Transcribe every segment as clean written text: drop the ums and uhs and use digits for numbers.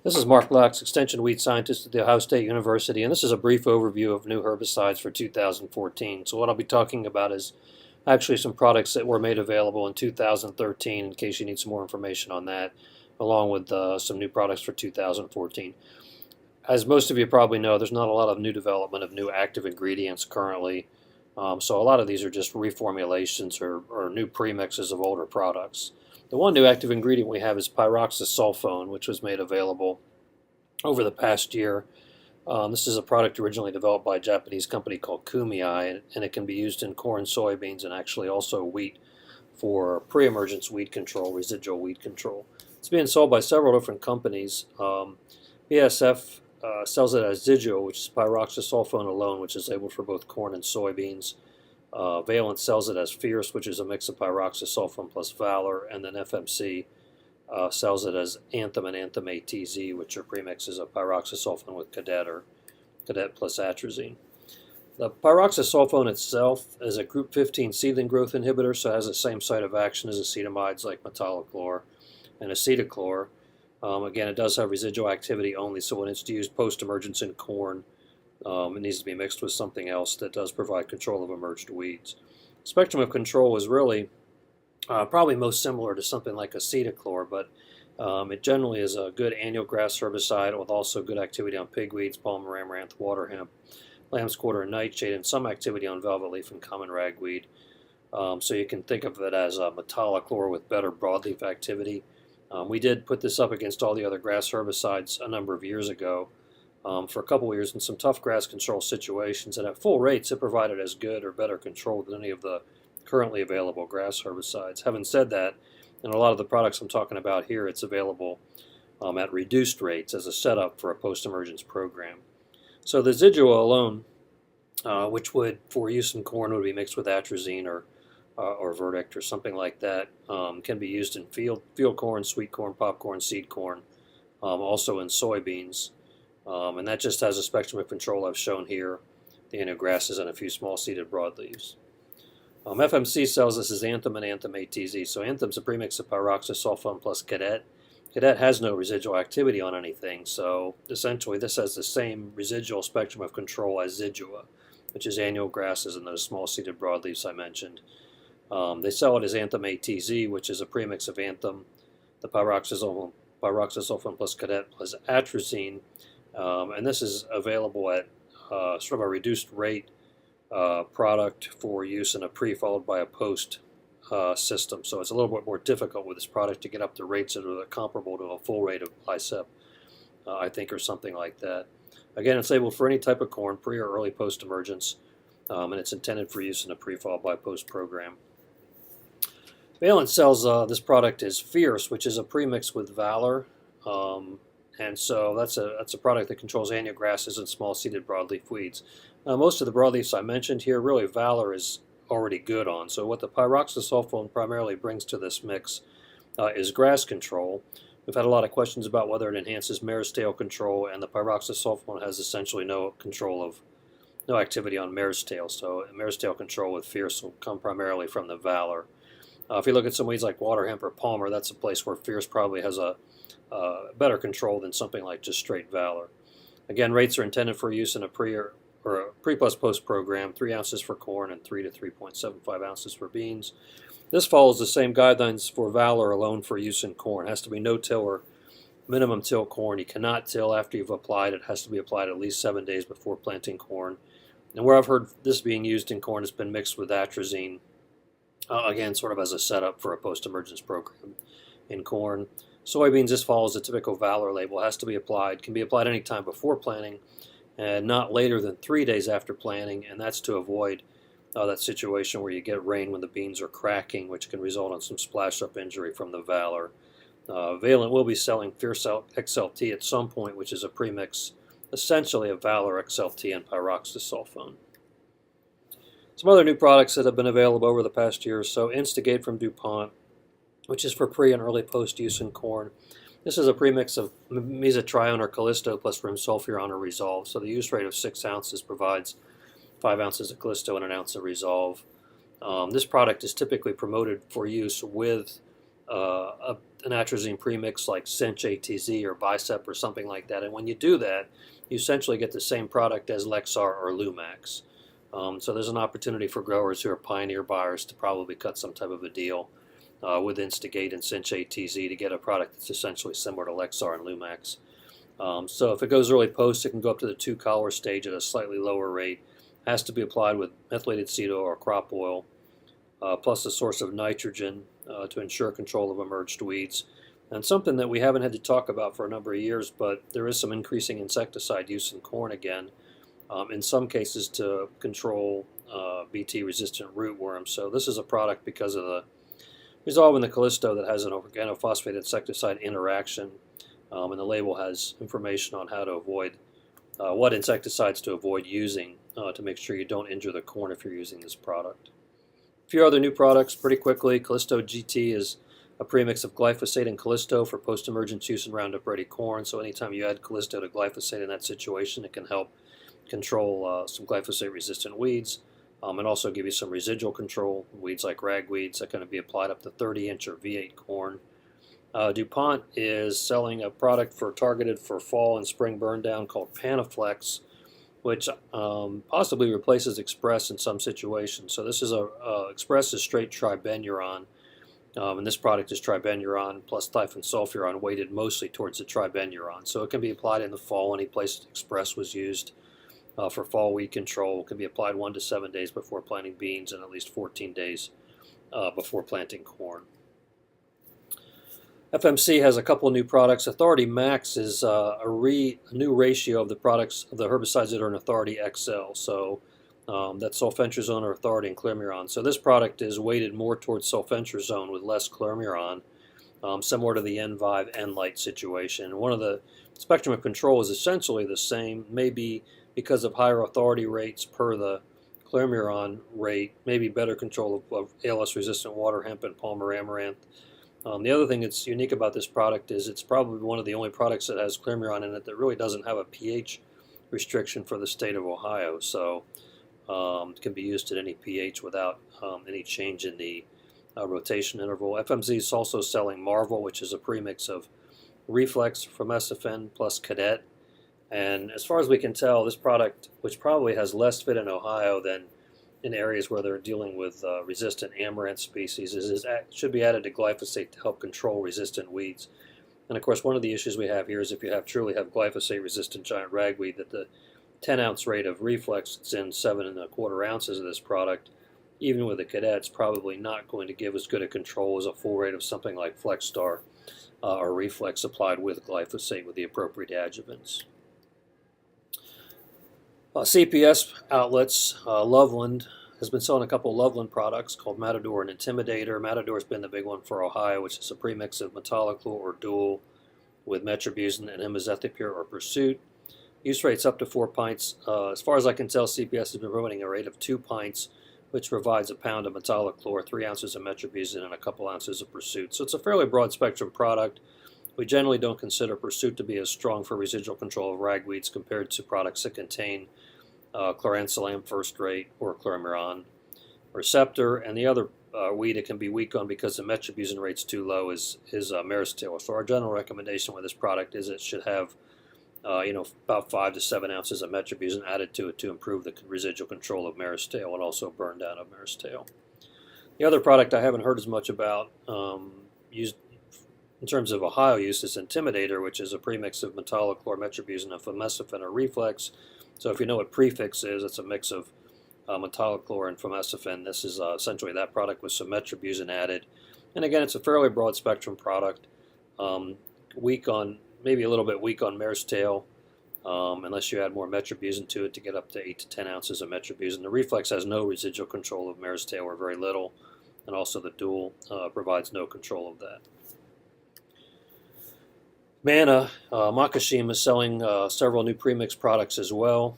This is Mark Loux, Extension Weed Scientist at The Ohio State University, and this is a brief overview of new herbicides for 2014. So what I'll be talking about is actually some products that were made available in 2013, in case you need some more information on that, along with some new products for 2014. As most of you probably know, there's not a lot of new development of new active ingredients currently, so a lot of these are just reformulations or new premixes of older products. The one new active ingredient we have is pyroxasulfone, which was made available over the past year. This is a product originally developed by a Japanese company called Kumei, and it can be used in corn, soybeans, and actually also wheat for pre-emergence weed control, residual weed control. It's being sold by several different companies. BASF sells it as Zidua, which is pyroxasulfone alone, which is labeled for both corn and soybeans. Valent sells it as Fierce, which is a mix of pyroxasulfone plus Valor, and then FMC sells it as Anthem and Anthem ATZ, which are premixes of pyroxasulfone with Cadet or Cadet plus atrazine. The pyroxasulfone itself is a group 15 seedling growth inhibitor, so it has the same site of action as acetamides like metolachlor and acetochlor. Again, it does have residual activity only, so when it's used post-emergence in corn, it needs to be mixed with something else that does provide control of emerged weeds. Spectrum of control is really probably most similar to something like acetochlor, but it generally is a good annual grass herbicide with also good activity on pigweeds, palmer amaranth, water hemp, lamb's quarter, and nightshade, and some activity on velvet leaf and common ragweed. So you can think of it as a metolachlor with better broadleaf activity. We did put this up against all the other grass herbicides a number of years ago for a couple of years in some tough grass control situations, and at full rates it provided as good or better control than any of the currently available grass herbicides. Having said that, in a lot of the products I'm talking about here, it's available at reduced rates as a setup for a post-emergence program. So the Zidua alone, which would, for use in corn, would be mixed with atrazine or verdict or something like that, can be used in field corn, sweet corn, popcorn, seed corn, also in soybeans. And that just has a spectrum of control I've shown here, the annual grasses and a few small seeded broadleaves. FMC sells this as Anthem and Anthem ATZ. So Anthem's a premix of pyroxasulfone plus Cadet. Cadet has no residual activity on anything, so essentially this has the same residual spectrum of control as Zidua, which is annual grasses and those small seeded broadleaves I mentioned. They sell it as Anthem ATZ, which is a premix of Anthem, the pyroxasulfone plus Cadet plus atrazine, and this is available at sort of a reduced rate product for use in a pre followed by a post system. So it's a little bit more difficult with this product to get up to rates that are comparable to a full rate of Lysep, I think, or something like that. Again, it's labeled for any type of corn, pre or early post emergence, and it's intended for use in a pre followed by post program. Valent sells this product as Fierce, which is a premix with Valor. And so that's a product that controls annual grasses and small seeded broadleaf weeds. Most of the broadleafs I mentioned here, really Valor is already good on. So what the pyroxasulfone primarily brings to this mix is grass control. We've had a lot of questions about whether it enhances mare's tail control, and the pyroxasulfone has essentially no activity on mare's tail. So mare's tail control with Fierce will come primarily from the Valor. If you look at some weeds like water hemp or palmer, that's a place where Fierce probably has a better control than something like just straight Valor. Again, rates are intended for use in a pre plus post program, 3 ounces for corn and 3 to 3.75 ounces for beans. This follows the same guidelines for Valor alone for use in corn. It has to be no-till or minimum till corn. You cannot till after you've applied. It has to be applied at least 7 days before planting corn. And where I've heard this being used in corn has been mixed with atrazine, again, sort of as a setup for a post-emergence program in corn. Soybeans, this follows the typical Valor label. It has to be applied, can be applied any time before planting, and not later than 3 days after planting, and that's to avoid that situation where you get rain when the beans are cracking, which can result in some splash-up injury from the Valor. Valent will be selling Fierce XLT at some point, which is a premix essentially of Valor XLT and pyroxasulfone. Some other new products that have been available over the past year or so: Instigate from DuPont, which is for pre and early post use in corn. This is a premix of mesotrione or Callisto plus rimsulfuron or Resolve. So the use rate of 6 ounces provides 5 ounces of Callisto and an ounce of Resolve. This product is typically promoted for use with an atrazine premix like Cinch ATZ or Bicep or something like that. And when you do that, you essentially get the same product as Lexar or Lumax. So there's an opportunity for growers who are pioneer buyers to probably cut some type of a deal with Instigate and Cinch ATZ to get a product that's essentially similar to Lexar and Lumax. So if it goes early post, it can go up to the 2-collar stage at a slightly lower rate. It has to be applied with methylated seed oil or crop oil, plus a source of nitrogen to ensure control of emerged weeds. And something that we haven't had to talk about for a number of years, but there is some increasing insecticide use in corn again, in some cases to control Bt-resistant rootworm. So this is a product because of the resolve in the Callisto that has an organophosphate insecticide interaction, and the label has information on how to avoid, what insecticides to avoid using to make sure you don't injure the corn if you're using this product. A few other new products pretty quickly. Callisto GT is a premix of glyphosate and Callisto for post-emergence use in Roundup Ready corn. So anytime you add Callisto to glyphosate in that situation, it can help control some glyphosate-resistant weeds, and also give you some residual control. Weeds like ragweeds that can be applied up to 30-inch or V8 corn. DuPont is selling a product targeted for fall and spring burn down called Panaflex, which possibly replaces Express in some situations. So this is Express is straight tribenuron, and this product is tribenuron plus thiophensulfuron weighted mostly towards the tribenuron. So it can be applied in the fall any place Express was used for fall weed control. It can be applied 1 to 7 days before planting beans and at least 14 days before planting corn. FMC has a couple of new products. Authority Max is a new ratio of the products of the herbicides that are in Authority XL. So that's sulfentrazone or Authority and clermuron. So this product is weighted more towards sulfentrazone with less clermuron, similar to the N-Vive N-Lite situation. One of the spectrum of control is essentially the same, maybe because of higher authority rates per the clermuron rate, maybe better control of ALS-resistant water hemp and Palmer amaranth. The other thing that's unique about this product is it's probably one of the only products that has clermuron in it that really doesn't have a pH restriction for the state of Ohio. So it can be used at any pH without any change in the rotation interval. FMZ is also selling Marvel, which is a premix of Reflex, Formesifen plus Cadet. And as far as we can tell, this product, which probably has less fit in Ohio than in areas where they're dealing with resistant amaranth species, should be added to glyphosate to help control resistant weeds. And of course, one of the issues we have here is if you truly have glyphosate-resistant giant ragweed, that the 10-ounce rate of Reflex that's in 7 1/4 ounces of this product, even with the Cadet's, probably not going to give as good a control as a full rate of something like FlexStar or Reflex applied with glyphosate with the appropriate adjuvants. CPS outlets, Loveland has been selling a couple of Loveland products called Matador and Intimidator. Matador's been the big one for Ohio, which is a premix of metolachlor or dual with metribuzin and imazethapyr or pursuit. Use rates up to 4 pints. As far as I can tell, CPS has been promoting a rate of 2 pints, which provides a pound of metolachlor, 3 ounces of metribuzin, and a couple ounces of pursuit. So it's a fairly broad spectrum product. We generally don't consider pursuit to be as strong for residual control of ragweeds compared to products that contain chloransalam first rate or clermuron. Receptor and the other weed it can be weak on because the metribuzin rate's too low is Maris-Taylor. So our general recommendation with this product is it should have about 5 to 7 ounces of metribuzin added to it to improve the residual control of Maris-Taylor and also burn down of Maris-Taylor. The other product I haven't heard as much about used in terms of Ohio use is Intimidator, which is a premix of metolachlor, metribuzin, and Formesifen or Reflex. So if you know what prefix is, it's a mix of metolachlor and Formesifen. This is essentially that product with some metribuzin added. And again, it's a fairly broad spectrum product. Weak on, maybe a little bit weak on mare's tail, unless you add more metribuzin to it to get up to 8 to 10 ounces of metribuzin. The Reflex has no residual control of mare's tail or very little, and also the dual provides no control of that. Mana, Makashim is selling several new premix products as well.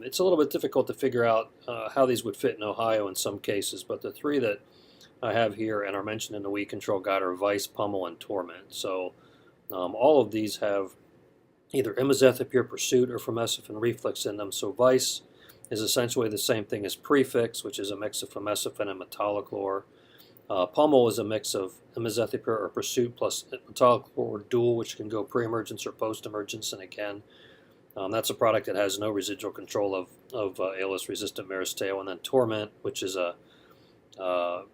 It's a little bit difficult to figure out how these would fit in Ohio in some cases, but the three that I have here and are mentioned in the weed control guide are Vice, Pummel, and Torment. So all of these have either imazethapyr pursuit or Formesifen Reflex in them. So Vice is essentially the same thing as Prefix, which is a mix of Formesifen and metolachlor. Pommel is a mix of imizethapyr or Pursuit plus metolachlor dual, which can go pre-emergence or post-emergence. And again, that's a product that has no residual control of ALS-resistant mare's tail. And then Torment, which is a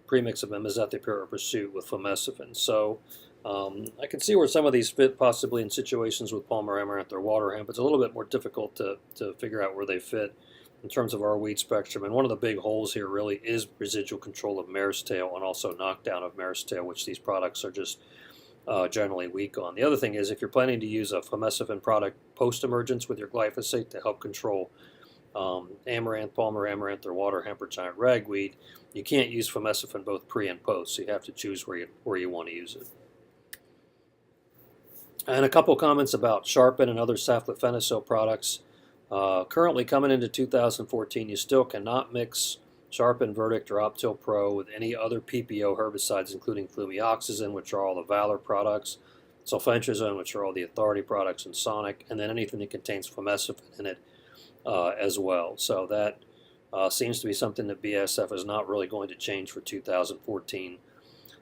premix of imizethapyr or Pursuit with fomeciphin. So I can see where some of these fit possibly in situations with Palmer amaranth or water hemp. It's a little bit more difficult to figure out where they fit in terms of our weed spectrum. And one of the big holes here really is residual control of mare's tail and also knockdown of mare's tail, which these products are just generally weak on. The other thing is if you're planning to use a fomeciphin product post-emergence with your glyphosate to help control amaranth, Palmer amaranth, or water hemp or giant ragweed, you can't use fomeciphin both pre and post, so you have to choose where you want to use it. And a couple comments about Sharpen and other saflufenicil products. Currently coming into 2014, you still cannot mix Sharpen, Verdict, or Optil Pro with any other PPO herbicides, including flumioxazin, which are all the Valor products, sulfentrazone, which are all the Authority products, and Sonic, and then anything that contains fomeciphin in it as well. So that seems to be something that BASF is not really going to change for 2014.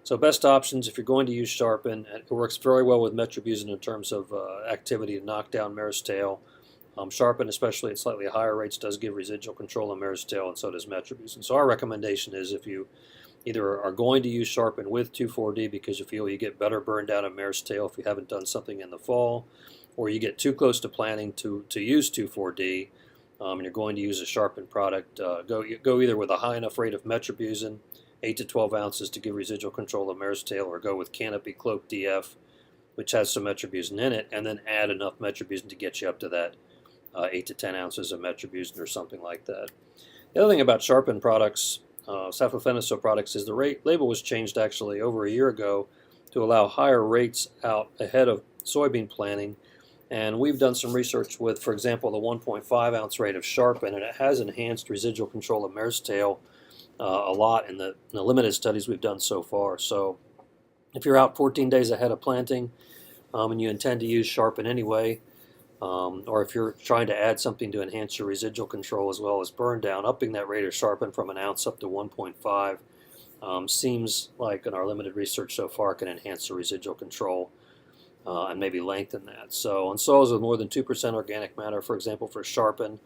So best options, if you're going to use Sharpen, it works very well with metribuzin in terms of activity to knock down mare's tail. Sharpen, especially at slightly higher rates, does give residual control of mare's tail, and so does metribuzin. So our recommendation is if you either are going to use Sharpen with 2,4-D because you feel you get better burn down of mare's tail if you haven't done something in the fall, or you get too close to planting to use 2,4-D, and you're going to use a Sharpen product, go either with a high enough rate of metribuzin, 8 to 12 ounces to give residual control of mare's tail, or go with Canopy Cloak DF, which has some metribuzin in it, and then add enough metribuzin to get you up to that 8 to 10 ounces of metribuzin or something like that. The other thing about Sharpen products, saflufenicil products, is the label was changed actually over a year ago to allow higher rates out ahead of soybean planting. And we've done some research with, for example, the 1.5 ounce rate of Sharpen, and it has enhanced residual control of mare's tail a lot in the limited studies we've done so far. So if you're out 14 days ahead of planting and you intend to use Sharpen anyway, or if you're trying to add something to enhance your residual control as well as burn down, upping that rate of Sharpen from an ounce up to 1.5 seems like in our limited research so far can enhance the residual control and maybe lengthen that. So on soils with more than 2% organic matter, for example, for Sharpen,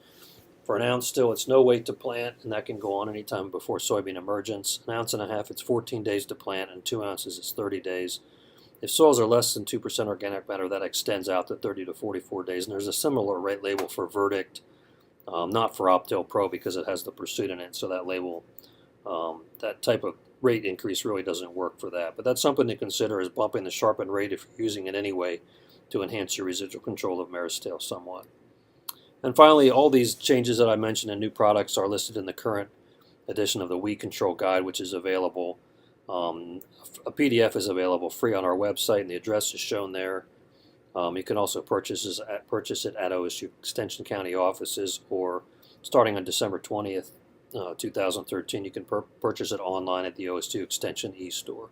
for an ounce still, it's no weight to plant, and that can go on anytime before soybean emergence. An ounce and a half, it's 14 days to plant, and 2 ounces is 30 days. If soils are less than 2% organic matter, that extends out to 30 to 44 days. And there's a similar rate label for Verdict, not for Optil Pro because it has the Pursuit in it. So that label, that type of rate increase really doesn't work for that. But that's something to consider, is bumping the Sharpen rate if you're using it anyway to enhance your residual control of mare's tail somewhat. And finally, all these changes that I mentioned in new products are listed in the current edition of the Weed Control Guide, which is available. A PDF is available free on our website, and the address is shown there. You can also purchase it at OSU Extension County offices, or starting on December 20th, 2013, you can purchase it online at the OSU Extension e-store.